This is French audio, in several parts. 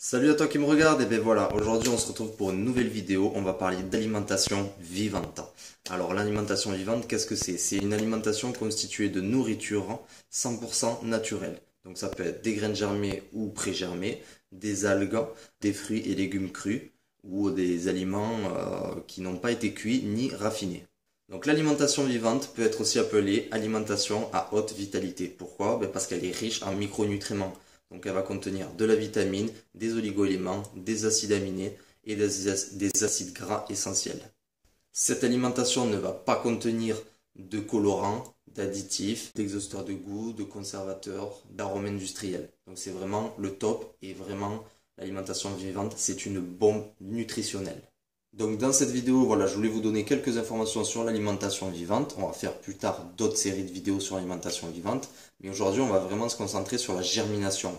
Salut à toi qui me regarde, et bien voilà, aujourd'hui on se retrouve pour une nouvelle vidéo, on va parler d'alimentation vivante. Alors l'alimentation vivante, qu'est-ce que c'est? C'est une alimentation constituée de nourriture 100% naturelle. Donc ça peut être des graines germées ou pré-germées, des algues, des fruits et légumes crus, ou des aliments qui n'ont pas été cuits ni raffinés. Donc l'alimentation vivante peut être aussi appelée alimentation à haute vitalité. Pourquoi? Ben parce qu'elle est riche en micronutriments. Donc elle va contenir de la vitamine, des oligo-éléments, des acides aminés et des acides gras essentiels. Cette alimentation ne va pas contenir de colorants, d'additifs, d'exhausteurs de goût, de conservateurs, d'arômes industriels. Donc c'est vraiment le top et vraiment l'alimentation vivante, c'est une bombe nutritionnelle. Donc dans cette vidéo, voilà, je voulais vous donner quelques informations sur l'alimentation vivante. On va faire plus tard d'autres séries de vidéos sur l'alimentation vivante. Mais aujourd'hui, on va vraiment se concentrer sur la germination.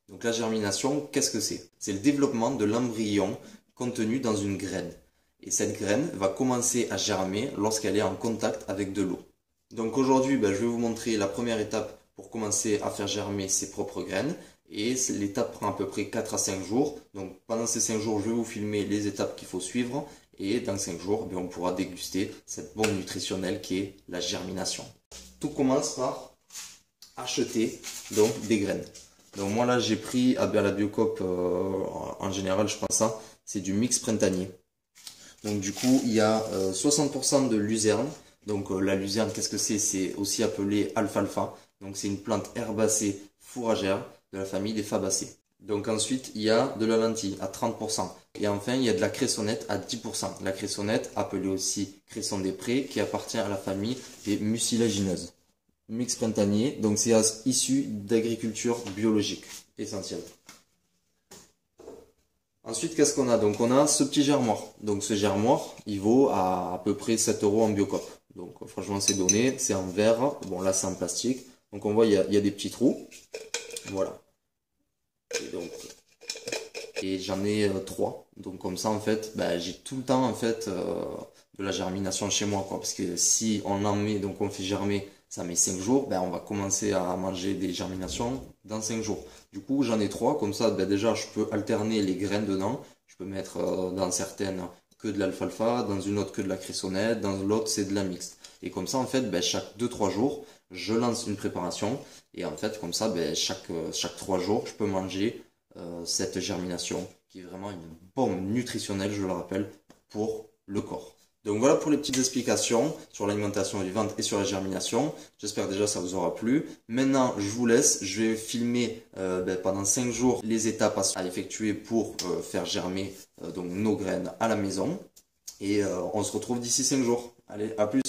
Donc la germination, qu'est-ce que c'est? C'est le développement de l'embryon contenu dans une graine. Et cette graine va commencer à germer lorsqu'elle est en contact avec de l'eau. Donc aujourd'hui, je vais vous montrer la première étape pour commencer à faire germer ses propres graines. Et l'étape prend à peu près 4 à 5 jours. Donc pendant ces 5 jours, je vais vous filmer les étapes qu'il faut suivre. Et dans 5 jours, on pourra déguster cette bombe nutritionnelle qui est la germination. Tout commence par acheter donc des graines. Donc moi là j'ai pris à la Biocoop en général je prends ça, c'est du mix printanier. Donc du coup il y a 60% de luzerne. Donc la luzerne qu'est-ce que c'est? C'est aussi appelé alfalfa. Donc c'est une plante herbacée fourragère de la famille des fabacées. Donc ensuite il y a de la lentille à 30%. Et enfin il y a de la cressonnette à 10%. La cressonnette appelée aussi cresson des prés qui appartient à la famille des mucilagineuses. Mix printanier, donc c'est issu d'agriculture biologique, essentiel. Ensuite, qu'est-ce qu'on a? Donc on a ce petit germoir. Donc ce germoir, il vaut à peu près 7 € en Biocoop. Donc franchement c'est donné, c'est en verre, bon là c'est en plastique. Donc on voit il y a des petits trous, voilà. Et j'en ai 3. Donc comme ça en fait, j'ai tout le temps en fait de la germination chez moi, quoi. Parce que si on en met, donc on fait germer, ça met 5 jours, on va commencer à manger des germinations dans 5 jours. Du coup, j'en ai 3, comme ça, déjà, je peux alterner les graines dedans. Je peux mettre dans certaines que de l'alfalfa, dans une autre que de la cressonnette, dans l'autre c'est de la mixte. Et comme ça, en fait, chaque 2-3 jours, je lance une préparation. Et en fait, comme ça, chaque 3 jours, je peux manger cette germination, qui est vraiment une bombe nutritionnelle, je le rappelle, pour le corps. Donc voilà pour les petites explications sur l'alimentation vivante et sur la germination. J'espère déjà ça vous aura plu. Maintenant je vous laisse, je vais filmer pendant 5 jours les étapes à effectuer pour faire germer donc nos graines à la maison. Et on se retrouve d'ici 5 jours. Allez, à plus!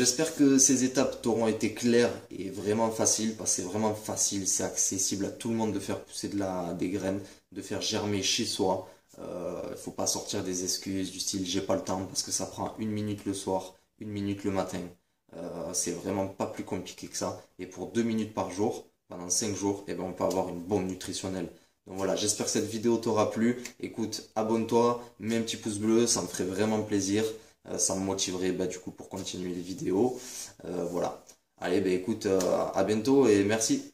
j'espère que ces étapes t'auront été claires et vraiment faciles, parce que c'est vraiment facile, c'est accessible à tout le monde de faire pousser des graines, de faire germer chez soi. Faut pas sortir des excuses du style j'ai pas le temps, parce que ça prend 1 minute le soir, 1 minute le matin. C'est vraiment pas plus compliqué que ça. Et pour 2 minutes par jour, pendant 5 jours, eh ben, on peut avoir une bombe nutritionnelle. Donc voilà, j'espère que cette vidéo t'aura plu. Écoute, abonne-toi, mets un petit pouce bleu, ça me ferait vraiment plaisir. Ça me motiverait bah, du coup pour continuer les vidéos. Voilà. Allez, bah, écoute, à bientôt et merci.